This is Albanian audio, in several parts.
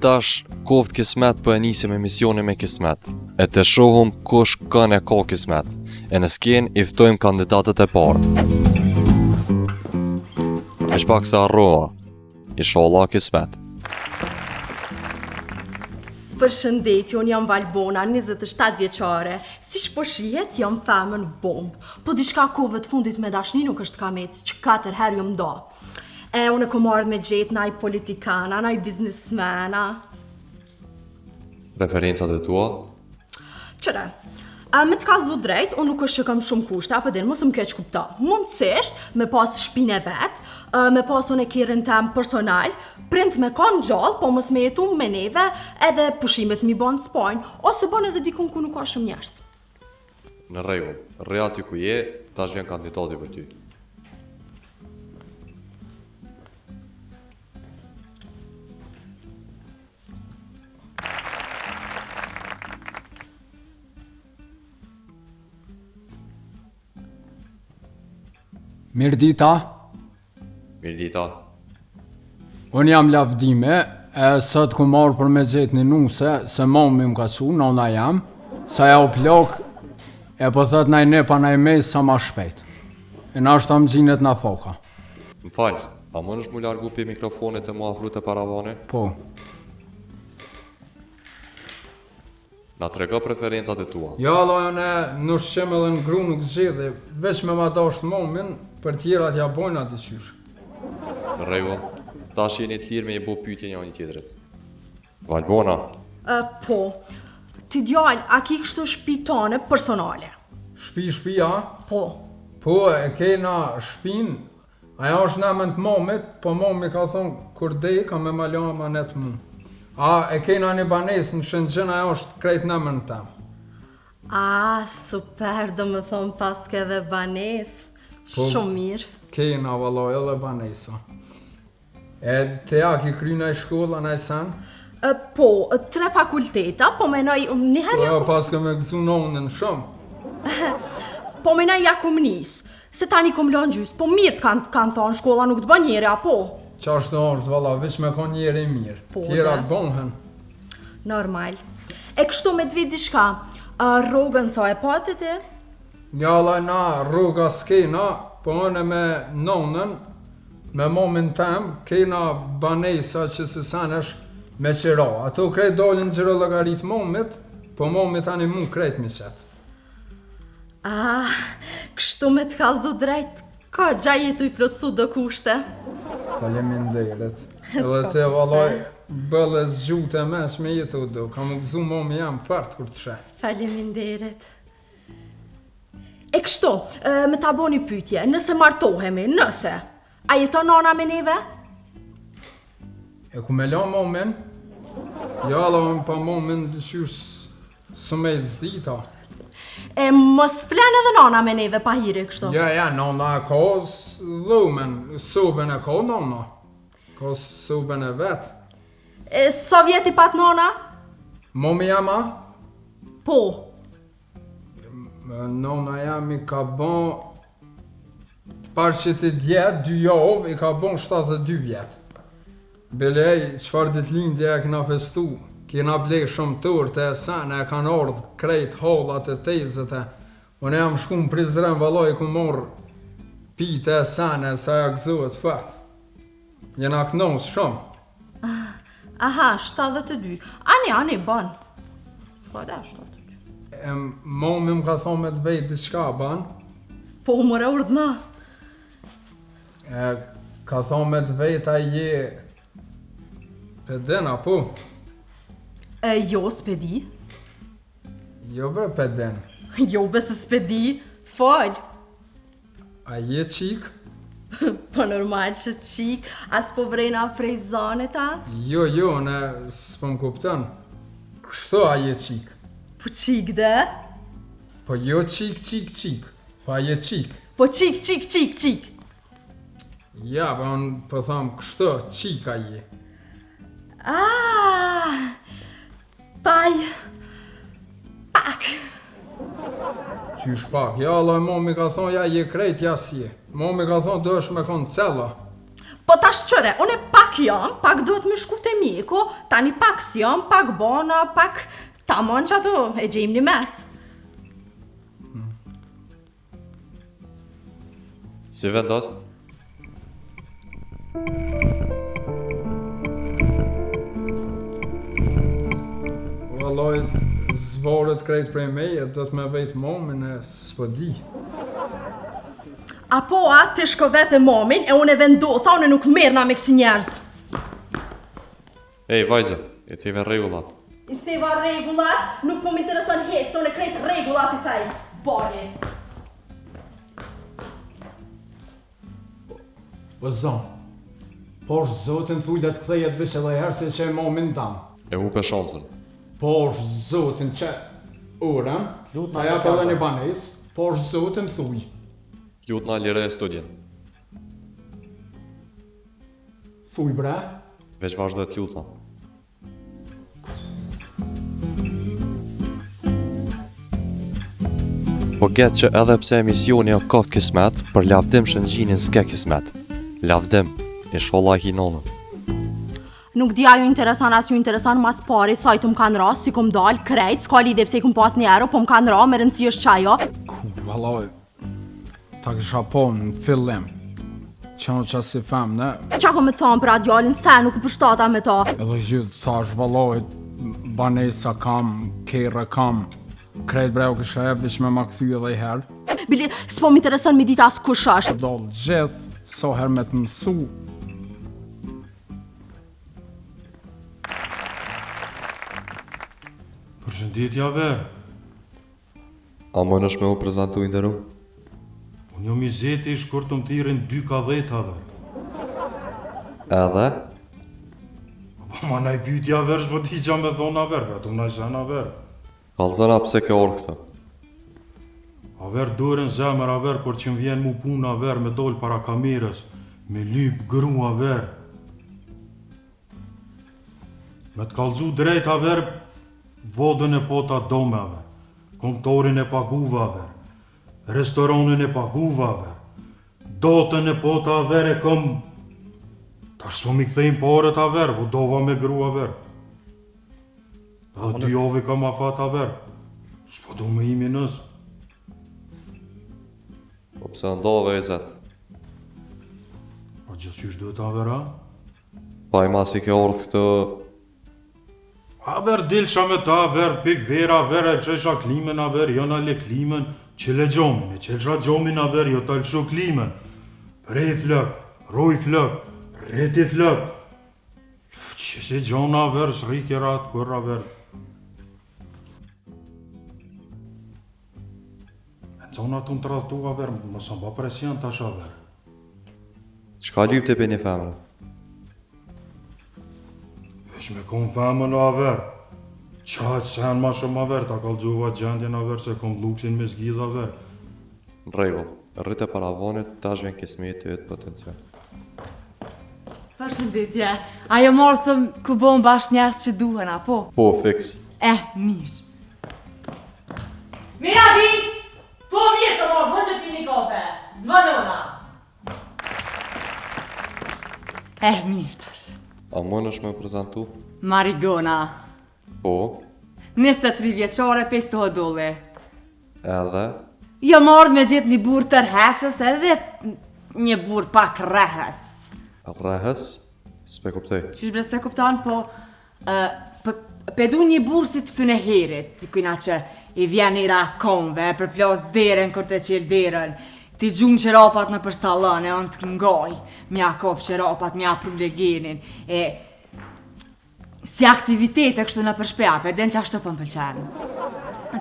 tash koft kismet për e nisim emisioni me kismet. E të shohum kush kanë e ka kismet. E në sken i ftojmë kandidatët e parë. E shpak se arroa. Inshallah kismet. Përshëndetje, unë jam Valbona, 27 vjeqare. Si shpo shihet, jam femën bomb. Po diçka kohëve të fundit me dashni nuk është kam ecë, që 4 herë jom do. Unë e kom ardhë me gjetë naj politikana, naj biznismena. Referencat e tua? Qëre, me të kallëzu drejt, unë nuk është që kam shumë kushte, apo din, mos më keq kupta. Mundësisht, me pas shpinë e vetë, me pas unë e kirën tem personal, prind me kanë gjallë, po mos me jetu me neve, edhe pushimet mi banë spajnë, ose banë edhe dikun ku nuk ka shumë njerës. Në rregull, rri aty ku je, tash vjen kandidati për ty. Mirdita. Mirdita. Unë jam Lavdime, e sot ku marrë për me gjetë një nuse, se mami më ka su, nona jam, sa ja u plok, e po thët naj ne pa naj mes sa ma shpejt. E na është të gjinet na foka. Më falj, a më nësht mu largu për mikrofonit e mu afru të paravane? Po. Na trega preferencat e tua. Ja, lojën në shqem edhe në gru nuk zgjede, veç me ma dasht momin, për tjerat ja bojnë atë qysh. Në rregull, tash jeni të lirë me i bo pyetje një tjetrit. Valbona. Po, ti djallë, a ki kështu shtëpi tane personale? Shtëpia? Po. Po, e kena shtëpin, aja është nëmën të momit, po momi ka thonë, kur dej, ka me malon amanet mu. A, e kena një banes në Shëngjën, aja është krejt nëmën tem. A, super, do më thonë pas ke dhe banes. Po, shumë mirë. Kena valoj edhe banesa. E te ja ki kryna i shkolla në e sen? Po, 3 fakulteta, po menoj njëherë Po, pas ke me gëzu nonën shumë. Po menoj ja kom nisë, se tani kom lënë gjysë, po mirë kanë thonë shkolla nuk të bën njëri, apo? Qashtë është, valla, veç me kon njëri mirë. Po, tjera të bonhen. Normal. E kështu me të vit diçka, rrogën sa e pati ti? Ja, na rruga s'kena, po në me nonën, me momin tem, kena banesa që se sanesh me qira. Ato krejt dolin gjero logarit momit, po momit tani mund krejt mi qetë. Kështu me të kallëzu drejt, ka gja jetu i plotësu do kushte. Faleminderit. Edhe te vallaj bëlle zgjute mes me jetu do, ka më gëzu momi jam fart kur të shef. Faleminderit. E kështu, me ta boni pyetje, nëse martohemi, nëse, a jeton nona me neve? E ku me la momin? Ja, la pa momin dëshysh së me zdita. E mos flen edhe nona me neve pa hiri kështu? Ja, nona e ka dhumen, soben e ka nona. Ka soben e vet. Sa vjeti pat nona? Momi jama? Po. Nona jam i ka bon, par që ti djetë, 2 javë, i ka bon 72 vjetë. Belej, qëfar dit lindje e këna festu, kena blej shumë turte, sene, e kanë ardhë krejt hallat e tezët e, unë jam shku në Prizren, valoj, ku morë pite e sene, sa ja gëzohet fat. Jena kënos shumë. Aha, 72. Ani, ban. S'ka da 72. Momi më ka thonë me të vejt diçka, ban. Po, mëre urdhna. Ka thonë me të vejt a je pedena, po? Jo, s'pedi. Jo bre peden. Jo, se s'pedi. Fal. A je qik? Po normal që qik, as po vrejna prej zane ta? Jo, ne s'po më kupton. Kështu a je qik? Po qik dhe? Po jo qik, po a je qik? Po qik. Ja, po unë po thamë kështu, qik a je. Pak. Qysh pak? Ja, Allah, momi ka thonë, ja je krejt, ja si je. Momi ka thonë, do është me konë cella. Po tash qëre, unë pak pak jam, pak do të më shku te mjeku, tani pak s'jam, pak bona, pak tamon që ato e gjejmë një mes. Si vendost? Vallaj, zvarët krejt prej meje, do të me vejt momin e s'po di. Apo atë të shko vetë momin e unë e vendosa, unë nuk merrna me kësi njerëz. Ej, vajzë, e theve rregullat. I theva rregullat, nuk po më intereson heç, unë e krejt rregullat i thej. Bari. O zon, por zotin thuj dhe të kthejet vish edhe herë se që e momin tam. E hupe shansën. Por zotin që urem, aja për dhe një banes, por zotin thuj. Lutna lire e studjen. Thuj bre, Veç vazhdo e t'lutna. Po get që edhe pse emisioni o koft kismet, për lavdim shëngjinin s'ke kismet. Lavdim, e sholla i nonë. Nuk di ajo interesan as ju interesan mas pari, thajtu më kanë ra, si kum dal, krejt, s'ka lide pse i kum pas një ero, po më kanë ra, me rëndësi është qajo. vallaj, ta kësha po në fillim, që në që si fem, ne? Qa ko me thonë për atë djallin, se nuk u përshtata me ta. Edhe gjithë thash, vallaj, banesa kam, kere kam, krejt breu kësha e vish me ma këthy edhe i herë. Bili, s'po më intereson me dita as kush është. Dollë gjithë, so her me të mësu. Përshëndetja ver, A më nësh me u prezentu i ndëru? unë jom i zeti i shkurtëm tirin 2 kadheta ver. Edhe? Po ma naj pytja ver, shpo ti qa me thona ver, vetëm naj zena ver. Kalzëna pse ke orë këtë? A ver dorën zemër a ver, kur që më vjen mu puna ver me dol para kamerës, me lyp grua ver. Me të kalzu drejt a ver, vodën e pota dome a ver, kontorin e paguva a ver, restoranin e paguva a ver, dotën e pota a ver e kom, tash s'po mi kthejmë parët a ver, vodova me grua a ver. Edhe 2 javë kam afat a ver, s'po du me imi nësë. Po pse ndove e zetë? Po gjithë qysh do ta vera? Pa i mas i ke orë këtë... A ver dilësha me ta, ver pik vera, ver e qesha klimen a ver, jona le klimen, qele gjomin, e qelsha gjomin a ver, jo ta lëshu klimen. Prej flëk, roj flëk, reti flëk. Që si gjona a ver, shri kjera atë kërra ver. E zona të në tradhtu a ver, mësë mba presion tash a ver. Qka lyp të pe një femre? Vesh me kom femën a ver. Qaq sen ma shumë a ver, ta kalzova gjendjen a ver, se kom luksin me zgjidh a ver. Në regull, rrite para vonit, tash vjen kismeti të jetë potencial. Përshëndetje, ajo morë të ku bom bashkë njerës që duhen, apo? Po, fix. Mirë. Mirabi! Po mirë të morë, vë që pini kofe. Zvanona. Mirë tash. A më nësh me u prezentu? Marigona. Po. 23 vjeqare, 50 dolle. Edhe? Jo mordë me gjithë një burë tërheqës edhe një burë pak rehës. Rrehës? S'pe kuptoj. Qysh bre s'pe kuptan, po... Pedu një burë si të këtune herit, kujna që i vjen i rakonve, për plos deren kër të qel deren, ti gjumë qerapat në për salon, e onë të këngoj, mja kop qerapat, mja pru legenin, e... Si aktivitete kështu në përshpejape, den që ashtu për më pëlqenë.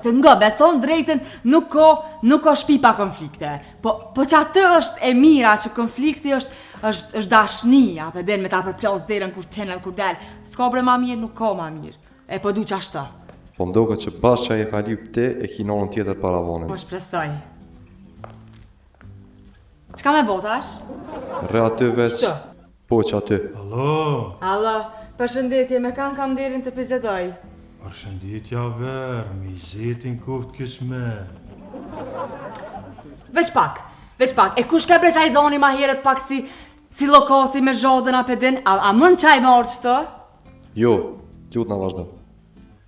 Të nga beton drejten nuk ka shpi pa konflikte, po që atë është e mira që konflikti është dashnia, për den me ta përplos deren kur tenë kur del, s'ka bre ma mirë, nuk ka ma mirë, e po du që ashtu. Po mdoka që bashkë që e ka lyp ti e kinonën tjetër para vonit. Po shpresoj. Qka me botash? Re aty veç, po që aty. Allo, përshëndetje, me kanë kam derin të pizedoj. Përshëndetja ver, mi zetin kuft kisme. Veç pak, e kush ke bre qaj zoni ma heret pak si Si lokasi me zhodën a pedin, a mën qaj me orë qëto? Jo, lut na vazhdo.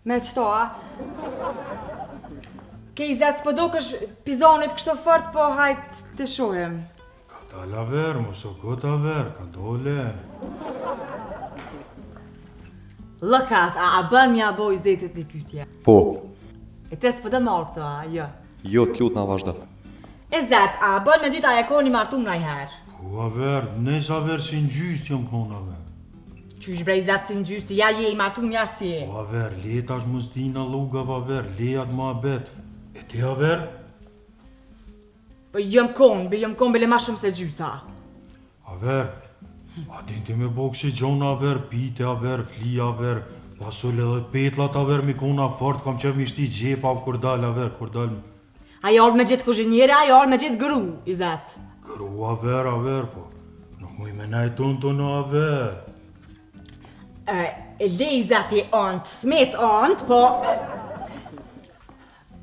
Me qëto, a? Ke i zetë s'po do kësh pizonit kështo fort, po hajt të shohem. Ka dala ver, mos o gota ver, ka dole. Lëkas, a bën mja boj zetit një pytje? Po, E te s'po dhe marrë këto, a? Jo. jo lut na vazhdo. E zetë, a bën me dita e koni martum na i herë? Po aver, nesa ver si në gjyst jam kon aver. Qysh brej zetë si në gjysti, ja je i martum ja si e. Po aver, letash mështina lugave aver, lejat ma bet. E ti aver? Po jëm kon, bele ma shumë se gjysa. Aver, a din ti me bo kësi gjona aver, pite aver, fli aver, pasole dhe petlat aver mi kona fort, kam qef mi shti gjepa kur dal aver, kur dal. A jallë me gjithë kuzhinjere, a jallë me gjithë gru, i zetë. Gru aver, po. Nuk mu i menaj tonë aver. E lej zati ontë, smet ontë, po...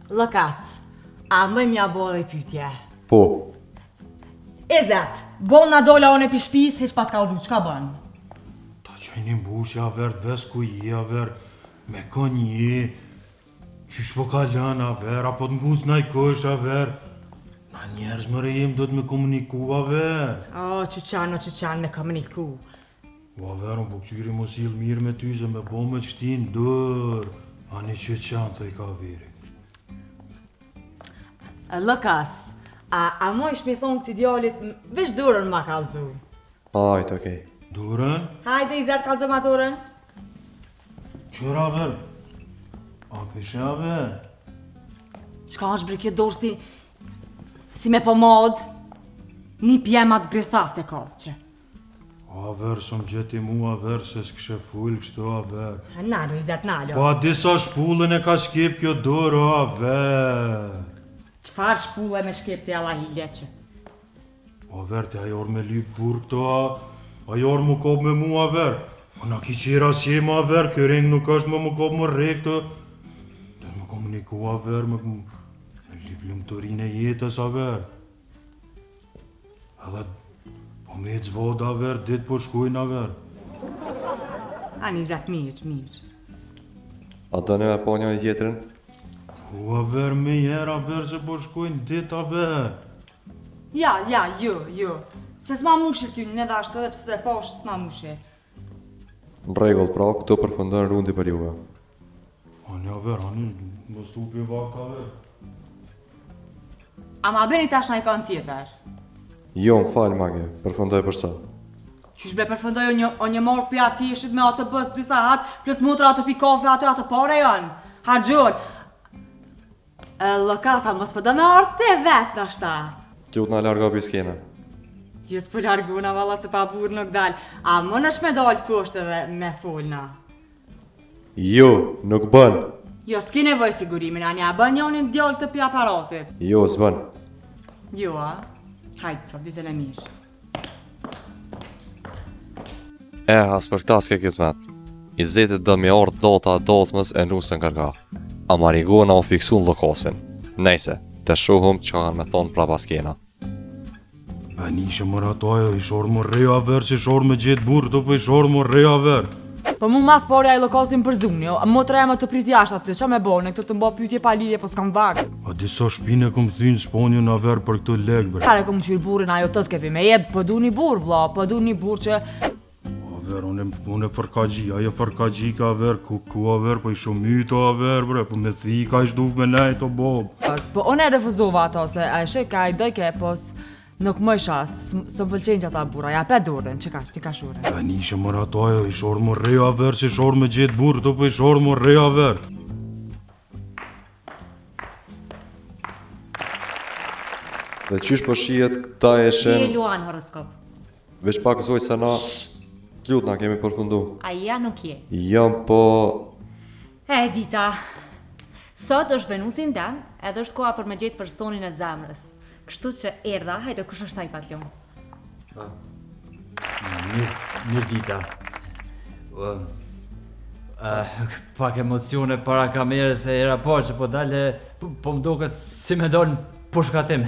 Lëkas, a më mja bo dhe pytje? Po, E zetë, bon na dola one pi shpis, heq pa t'kallzu, qka bën? Ta qeni mbushja aver, t'ves ku je aver, me kon je, qysh po ka lën aver, apo t'ngus na i kësh aver. Na njerëz më rejim do t'me komuniku aver. O, qyqan me komuniku. O aver, unë po këqyri mos il mirë me ty, se me bo me qëtin dër. Ani qyqan, thë i ka veri. Lëkas, a më ish me thonë këti djallit, veç durën ma kallzu. hajt, okej. Durën? Hajde i zetë kallzu ma durën. Qër aver? A peshe aver? Qka është bre kjo dorë si me pomad? Një pjemat grethafte ka, që. O aver, sëm gjeti mu aver, se s'këshe full kështu aver. Nalo, i zetë nalo. Po a disa shpullën e ka shkip kjo dorë o aver. Qfar shpulle me shkep të jalla hilje që? O aver, te ajor me lyp bur këto a, ajor mu kop me mu aver. O na ki qira si ma aver, kjo ring nuk është me mu kop më re këtë. Dhe me komuniku aver, me lyp lumëturin e jetës aver. Edhe po me të zvod aver, dit po shkujnë aver. Ani zetë mirë. A do ne me po një tjetërin? Po aver, me jera aver, se po shkujnë dit aver. Ja, jo. Se s'ma mushi sy në edhashtë edhe pse se posh s'ma mushi. Në regull, pra, këto përfundon rundi për juve. Ani aver, ani më stupi vakt aver. A ma beni tash na i kanë tjetër? Jo, më falë, mage, përfundoj për sot. Qysh bre përfundoj o një morë për ati ishit me atë bës 2 sahat, plus mutra atë pi kafe atë pare janë. Hargjur. Lëkasa, mos për dhe me ardhë te vetë në shta. Lut na largo piskena. Jo s'po larguna valla se pa burë nuk dal. A më nësh me dalë poshtë edhe me folna? Jo, nuk bën. Jo, s'ki nevoj sigurimin, a nja bën njonin djallë të pi aparatit. Jo, s'bën. Jo, a? Hajtë, pro, ditën e mirë. Has për këta s'ke kismet. I zetit do me ardh data dasmës e nusën kërka. A marigona o fiksu në lokasin. Nejse, të shohum që kanë me thonë pra paskena. A nishe më ratojo, i shorë më reja aver, si shorë me gjithë burë, të për i shorë më reja aver. Po mu mas porja i lokasin për zuni, më të rejme të prit jashtë aty, që me bone, këtë të mba pytje pa lidhje, po s'kam vakë. A disa shpine kom thynë sponjën aver për këtë legë, bre. Kare kom qyrë burin, ajo të t'kepi me jedë, po du një bur, vla, po du një bur që... Aver, unë e fërkagji, ajo fërkagji ka aver, ku aver, po i shumito aver, bre, po me thika i shduf me nejt o bob. Po unë e refuzova ato, se a ishe ka i dojke, pos... Nuk më isha, së më pëlqenjë që ata bura, ja pe durën, që ka, ti ka shure. A nishe më ratojo, i shorë më reja aver, si shorë me gjithë burë, të për i shorë më reja aver. Dhe qysh po shihet këta eshen... Je luan horoskop. Veç pak zoj se na... Lut na kemi përfundu. A ja nuk je. Jam po... E dita. Sot është Venusin dan, edhe është koha për me gjetë personin e zemrës. Kështu që erdha, hajde kush është ai patlum. Mirë dita. Pak emocione para kamerës e era po që po dalë, po më duket si me donë pushkatim.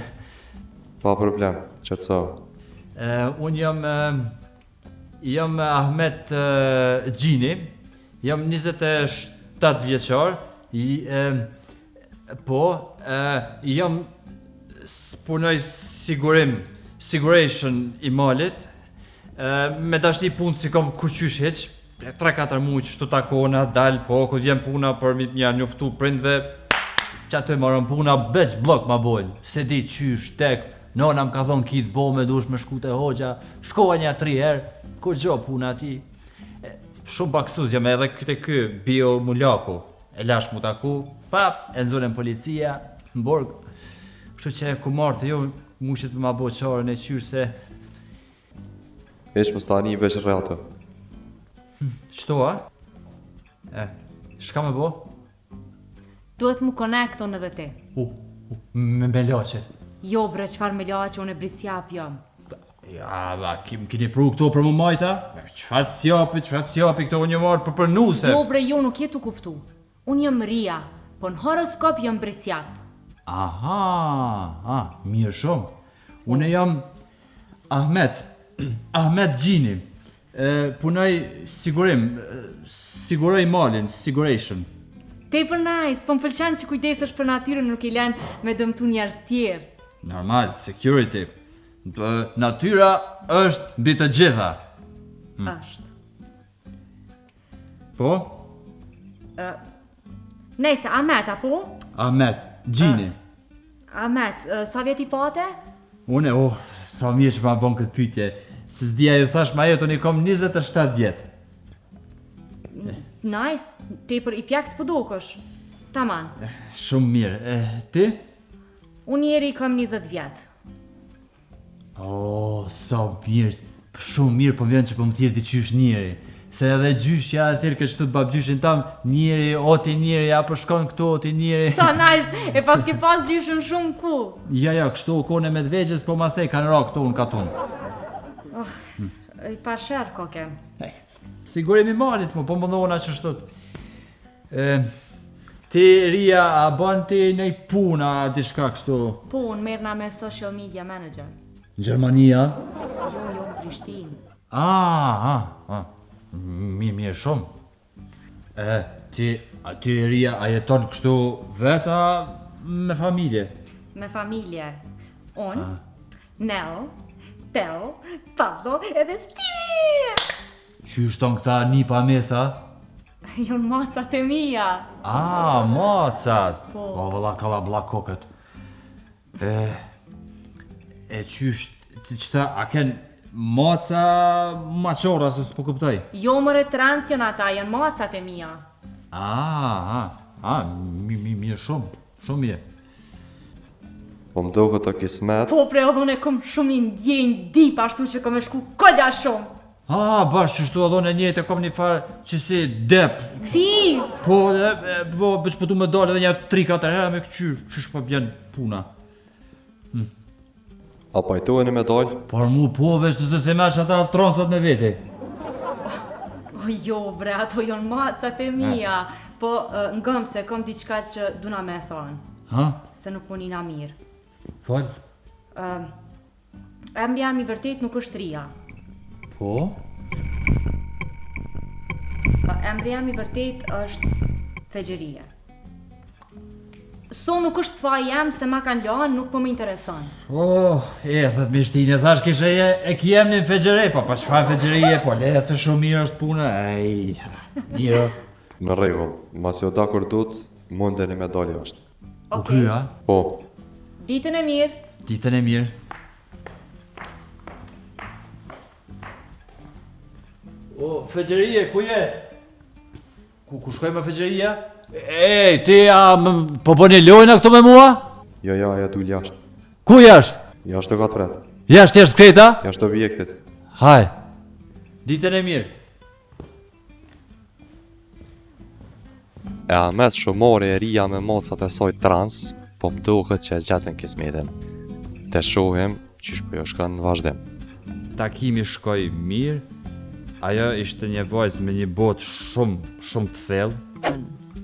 Pa problem, qëtëso. Unë jam Ahmet Gjini, jam 27 vjeçar, jam punoj siguration i malit, me dashni punë si kom kurqysh heq, 3-4 muaj që shtu takona, dal, po, ku vjen puna për mja njoftu prindve, që aty marrën puna, beq blok ma bojnë, se di qysh, tek, nona më ka thonë kitë bo me dush me shku të hoxha, shkova një 3 herë, kur gjo puna ati. Shumë baksuz jam edhe ky bio Mulaku, e lash mu taku, pap, e nëzullen policia, në borg. Kështu që ku marrë të jo, mushit për ma bo qarën e qyrë se... Veç më stani veç rrëto. Qëto, a? Shka me bo? Duhet mu konekton edhe ti. Me laqe. Jo bre, qfar me laqe, unë e brisjap jam. Ja, kini pru këto për më majta? Qfar të sjapi këto unë një marrë për përnuse? Jo bre, jo nuk jetu kuptu. Unë jam Ria, po në horoskop jam brisjap. Aha, mirë shumë. Unë jam Ahmet Gjini. Punoj siguroj malin, siguration. Te për nice, po më pëlqen që kujdesesh për natyrën, nuk i len me dëmtu njerëz tjerë. Normal, security. Natyra është mbi të gjitha. Është. Po? Nejse, Ahmet, apo? Ahmet Gjini. Ahmet, sa vjeti pate? Une, sa mirë që ma bon këtë pytje. Se s'dia ju thash ma jetë, unë i kom 27 vjetë. Nice, te për i pjakt pëdokësh. Taman. Shumë mirë. Ti? Unë njeri kam 20 vjetë. Sa mirë. Shumë mirë po vjen që po më thirë t'i qysh njeri. Se edhe gjyshja e thirë këtë qëtë babgjyshin tam, njeri, o ti njeri, ja për shkon këto, ti njeri. Sa nice, e pas ke pas gjyshën shumë cool. Ja, kështu kone me dvegjes, po masej kanë ra këto unë katon. I pa shërë koke. Sigurim i malit, po më dhona që shtot. Ti, Ria, a ban ti nëj puna, dishka kështu? Po, unë merna me social media manager. Në Gjermania? Jo, në Prishtinë. Mirë shumë. Ti, Ria, a jeton kështu veta me familje? Me familje. Unë, Nel, Teo, Pablo edhe Stevie! Qysh ton këta nipa mesa? Jonë macat e mija. Macat! Po. Vëlla kalla bla kokët. Qysh, qëta, a ken maca maqora, se s'po kuptoj? Jo mëre trans janë ata, janë macat e mija. Mirë shumë mirë. Po më do këto kismet. Po pre, unë e kom shumë i ndjenjë dip ashtu që kom e shku kogja shumë. Bashkë qështu adhon e njëjtë e kom një farë që si dep. Ti! Po, bëç po tu me dalë edhe një 3-4 herë me këqyrë, qysh po bjen puna. A pajtojnë me dalë? Por mu po veç nëse se mesh ata tronsat me veti. O jo bre, ato jonë macat e mija. Po ngëm se kom diçka që duna me thonë. Se nuk punina mirë. Fal? Emri jam i vërtet nuk është Ria. Po? Emri jam i vërtet është Fegjeria. So nuk është fa jem se ma kanë lanë, nuk po më intereson. Thët mishtine, thash kishe e kjem një Fegjerej, pa qëfar Fegjerije, po le se shumë mirë është puna, mirë. Në rregull, mas jo dakur tut, mundeni me dalë jashtë. U krya? Po. Ditën e mirë. Ditën e mirë. Fegjerije, ku je? Ku shkoj me Fegjerija? Ti po bëni lojna këtu me mua? Jo, ja dul jashtë. Ku jash? Jashtë të gatë pret. Jashtë kreta? Jashtë objektit. Haj. Ditën e mirë. E Ahmet shumori e Ria me mocat e soj trans, po më duket që e gjatën kismetin. Te shohim qysh po jo shkon në vazhdim. Takimi shkoi mirë. Ajo ishte një vajzë me një botë shumë të thellë.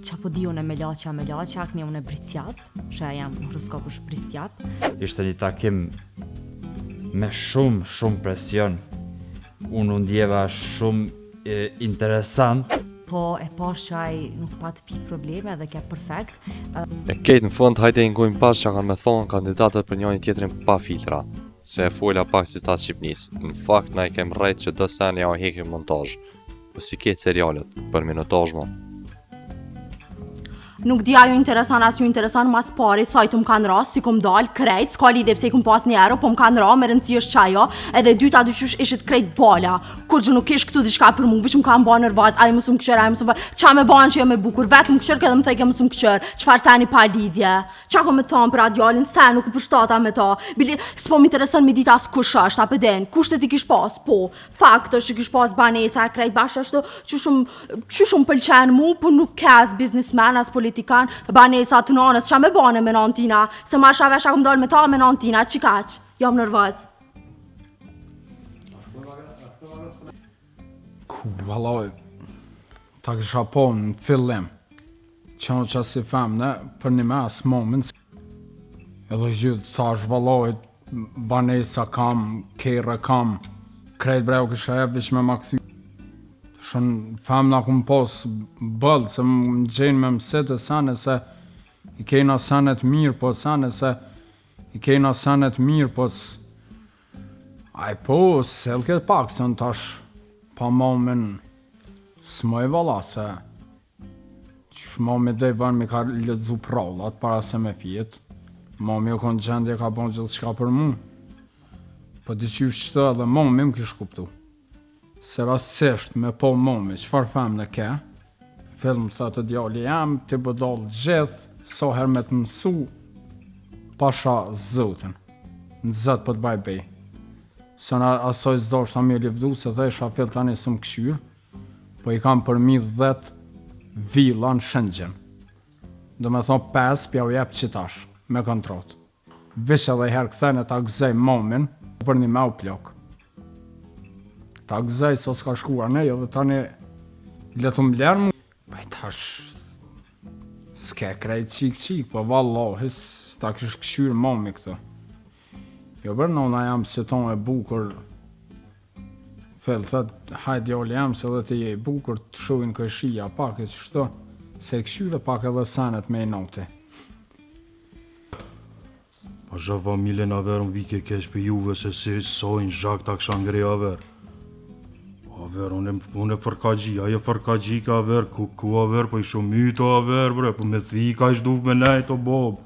Qa po di unë me laqa, akmi unë e britsjap, që jam në horoskop është britsjap. Ishte një takim me shumë presion. Unë ndjeva shumë interesant. Po e pash që ai nuk pat pikë probleme dhe ke perfekt. E kejtë në fund hajde i ngojmë pas që kanë me thonë kandidatët për njëri tjetrin pa filtra, se e fola pak si ta Shqipnis. Në fakt na i kem rrejt që do sen ja o hekim montazh, po si ketë serialet, për minutazh mo. Nuk di ajo interesan as ju interesan mas pari, thajtu më kanë ra, si kom dal, krejt, s'ka lidhe pse i kom pas një ero, po më kanë ra, me rëndësi është qajo, edhe dyta dyqysh ishit krejt bala. Kur gjë nuk ish këtu diçka për mu, vish më kanë ba nërvaz, ajo mësum këqër, ajo mësum qa me banë që jo me bukur, vetë më këqër këtë më thejke mësum këqër, qfar seni pa lidhje. Qa kom me thonë për radialin, sen nuk përshtata me ta, bili s'po më interesën me dita as kush është, apo den, kushtet i kish pas, po, fakt është që kish pas banesa, krejt bash është, që shumë pëlqen mu, po nuk ke as biznismen, as politikan, banesa të nanës, qa me bane me nanë tina, se ma shavesha kom dal me ta me nanë tina, qikaq, jam nërvaz. Vallaj, ta kësha po në fillim, që në që si femne, për një mes moment, edhe gjithë thash vallaj, banesa kam, kere kam, krejt breu kësha e vish me ma këthy. Shën femna kum pos bëllë, se më gjenë me mësit e sene se i kejna senet mirë, po sene se i kejna senet mirë, po aj po, sel këtë pak, se në tash pa momin s'moj vala, se që momi dhe i vën mi ka ledzu prallat para se me fjet, momi o konë gjendje ka bon gjithë shka për mu, po di qysh qëtë edhe momi më kish kuptu. Se rastësisht me po momi, qëfar femne ke, film të të djali jam, të bëdollë gjithë, so her me të mësu, pasha zotin, në zëtë për të baj bej. Se në asoj zdo është ta mi livdu, se dhe isha fill tani së më këshyrë, po i kam përmi 10 villa në Shëngjen. Do me thonë 5 pja u jep qitash, me kontrot. Vish edhe herë këthene ta gëzej momin, për një me u plok. Ta gëzaj so s'ka shkuar ne, dhe tani letu m'lerë mu. Baj tash, s'ke krejt qik, po vallahi s'ta kish këshyrë mami këto. Jo bërë nona jam si ton e bukur, fel thët, hajt jolli jam se dhe të je bukur të shuin këshia pak e qështo, se këshyre pak edhe senet me i noti. Pa zha familjen a verë më vike kesh për juve se si sojnë zhak ta kësha ngrej a verë. A verë, unë e fërkagji, aje fërkagji ka a verë, ku a verë, po i shumito a verë, bre, po me thika i shduf me nejt o bob.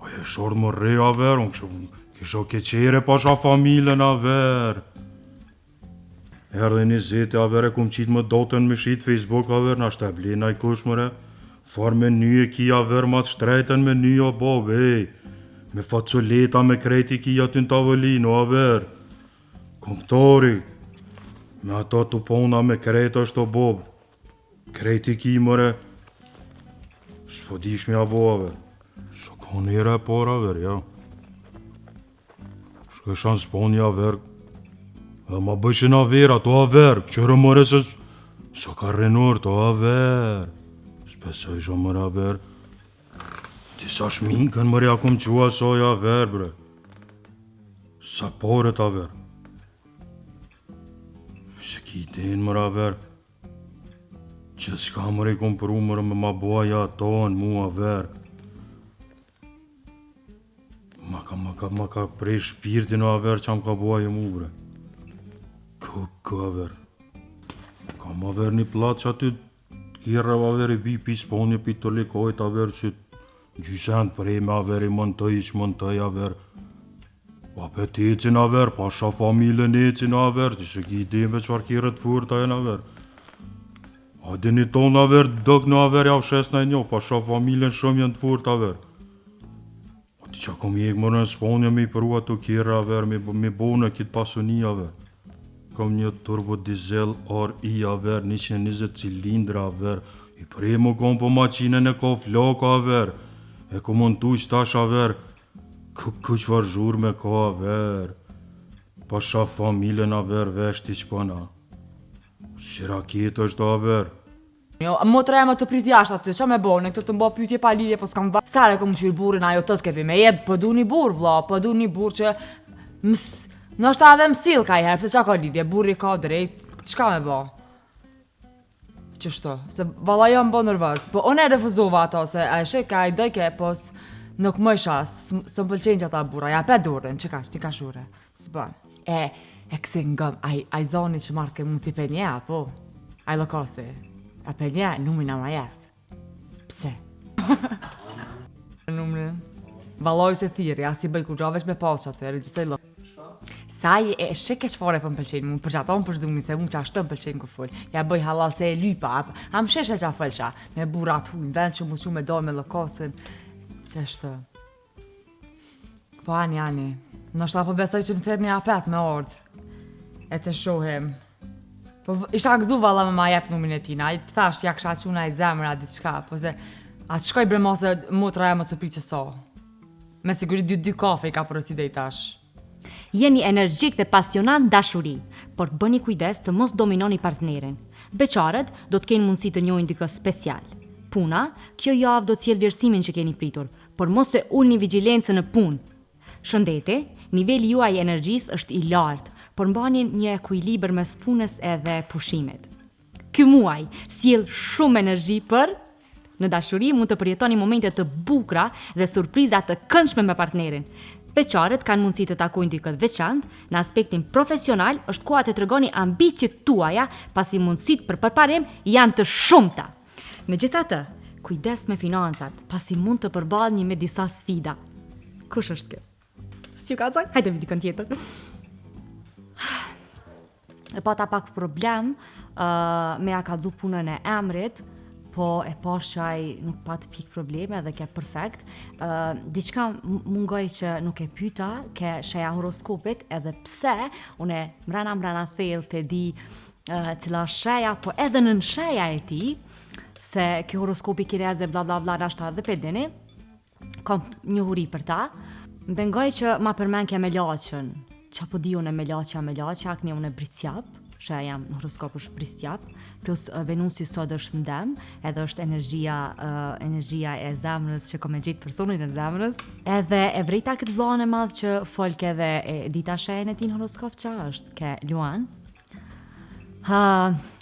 Aje shorë më re a verë, unë kisho keqere pasha familjen a verë. Erdhe një zete a verë, kum qitë më dotën me shqit Facebook a verë, na shte blina i kush mëre. Farë me një e ki a verë ma të shtrejten me një o bob, me facoleta me krejti ki aty në tavolino a verë. Komptori, me ato të pona me krejt është o bob. Krejti ki mëre, s'po dish me a bo a verë. S'ko njëre e por a verë, ja. Shko e shanë s'poni a verë, edhe ma bëshin a verë, ato a verë, qërë mëre se s'o ka renur to a verë. S'pesoj shë mëre a verë. Disa shminkën mëre akum qua soj a verë, bre. Sa poret a verë. Se ki den mëra verë, që s'ka mëre i kompru mëre me ma boja tonë mua verë. Ma ka prej shpirtin a verë që am ka boja mu bre. Kukë a verë. Ka ma verë një platë që aty kjerë a verë i bi pisponje pi të lekojt a verë që gjysend prej me a verë i mëntëj a verë. Pa pe t'ecin a verë, pa sha familjen ecin a verë, që se ki ideme qfar kjerët furta e a verë. A dini tonë a verë, dëk në a verë, ja fshes në njo, pa sha familjen shumë janë të furta a verë. A ti qa kom jek më në sponja me i përu ato kjerë a verë, me bo në kitë pasuni a verë. Kom një turbo dizel RI a verë, 120 cilindra a verë, i prej më kom po maqinën e ko floko a verë, e ko montu qëtash a verë, ku qëfar zhur me ka a verë, pa sha familjen a verë veshti që pëna. Si raket është a verë, Jo, motra ema të prit jashtë aty, qa me bone, këtë të mba pyetje pa lidhje, po s'kam va... Sare kom qyrë burin, ajo të t'kepi me jetë, po du një bur, vla, po du një bur që... Nështë edhe mësil ka i herë, pëse qa ka lidhje, burri ka drejt, qka me ba? Qështu, se valla jam bo nërvës, po unë e refuzova ato, se a e shek, a i dojke, po nuk më isha, së më pëlqenjë që ata bura, ja pe durin, që ka, ti ka shure, s'bën. E kësi ngëm, a i zoni që marrë ke mund t'i penje, po, a i lokosi. A penja, numrin ama jetë. Pse? Numrin? Valoj se thiri, as t'i bëj kur gjo veç me pasha të regjistoj lo. Saj e sheke qëfare për më pëlqenjë, mu për qaton për zumi, se mu që ashtë të më pëlqenjë kur full. Ja bëj halal se e lypa, am sheshe qa fëllësha, me burat hu, në vend që mu që me dojnë me lokosin. Qeshtë. Po ani, nështë apo besoj që më thet një apet me ordë. E të shohim. Po isha gëzu valla me ma jep numin e tina, i të thash ja kësha quna i zemra diçka, po se atë shkoj bre mose motra e më të pri që so. Me siguri 2 kafe i ka përësi dhe i tash. Jeni energjik dhe pasionant dashuri, por bëni kujdes të mos dominoni partnerin. Beqarët do të kenë mundësi të njohin dikë special. Puna, kjo javë do të sjellë vlerësimin që keni pritur, por mos e ulni vigjilencën në punë. Shëndeti, niveli juaj energjisë është i lartë, por mbani një ekuilibër mes punës edhe pushimit. Ky muaj sjell shumë energji për në dashuri mund të përjetoni momente të bukura dhe surpriza të këndshme me partnerin. Beqarët kanë mundësi të takojnë dikë të veçantë, në aspektin profesional është koha të tregoni ambiciet tuaja, pasi mundësitë për përparim janë të shumta. Megjithatë, kujdes me financat, pasi mund të përballeni me disa sfida. Kush është kjo? S'ju hajde vi dikën tjetër. E pata pak problem me ja kallzu punën e emrit, po e pashaj nuk pat pik probleme dhe ke perfekt. Diçka mungoj që nuk e pyta, ke sheja horoskopit, edhe pse, une mrena thellë të di cila sheja, po edhe në sheja e ti, se kjo horoskopi kireze bla bla bla rashta dhe pedini, kam një huri për ta, mbengoj që ma përmenke me laqën, qa po di unë e me laqja, akni unë e britsjap, që jam në horoskop është britsjap, plus Venusi sot është ndem, edhe është energjia e zemrës që kom e gjitë personin e zemrës, edhe e vrejta këtë vlonë e madhë që folk edhe e dita shejen e ti në horoskop qa është, ke Luan.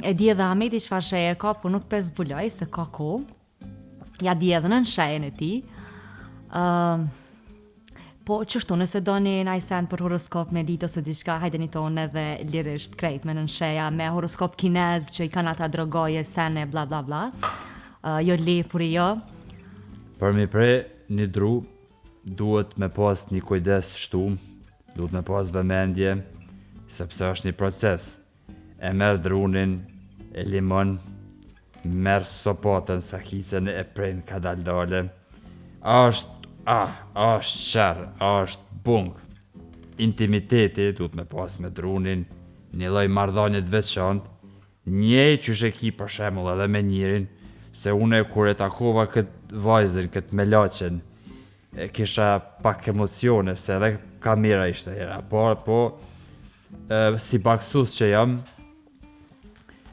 E di edhe Ameti çfarë sheje ka, po nuk pe zbuloj se ka ko, ja di edhe në shejen e ti, po qështu, nëse do një najsen për horoskop me ditë ose diçka, hajde një tonë edhe lirisht krejt me nënsheja, me horoskop kinez që i kanë ata drogoje, sene, bla bla bla, jo lepuri jo. Për mi pre një dru, duhet me pas një kujdes shtum, duhet me pas vëmendje, sepse është një proces. E merë drunin, e limon, merë sopatën, sakicën e prejnë ka daldale, është qërë, është bung. Intimiteti duhet me pas me drunin, një lloj marrëdhënie veçantë, njej që sheki për shembull edhe me njërin, se une kur e takova këtë vajzën, këtë melaçen, kisha pak emocione, se edhe kamera ishte hera, po si baksus që jam,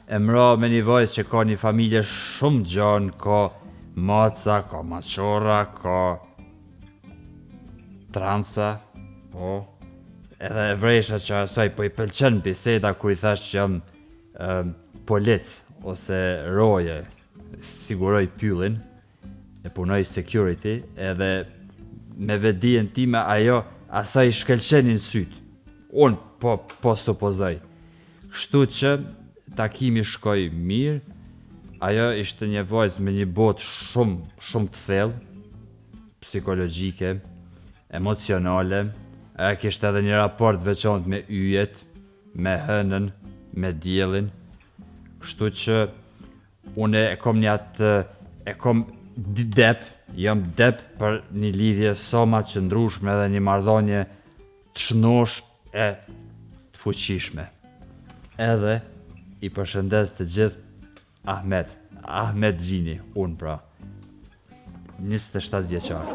e mra me një vajzë që ka një familje shumë gjanë, ka maca, ka maqora, ka transa, po, edhe e vresha që asaj, po i pëlqen biseda kur i thash që jam polic, ose roje, siguroj pyllin, e punoj security, edhe me vedijen time ajo asaj shkelqenin syt. Unë po supozoj. Kështu që takimi shkoj mirë, ajo ishte një vajzë me një botë shumë të thellë, psikologjike, emocionale, e kishte edhe një raport veçantë me yjet, me hënën, me diellin. Kështu që unë e kom një atë, e kom jam dep për një lidhje sa ma qëndrueshme dhe një marrëdhënie të shënosh e të fuqishme. Edhe i përshëndes të gjithë Ahmet Gjini, unë pra, 27 vjeçar.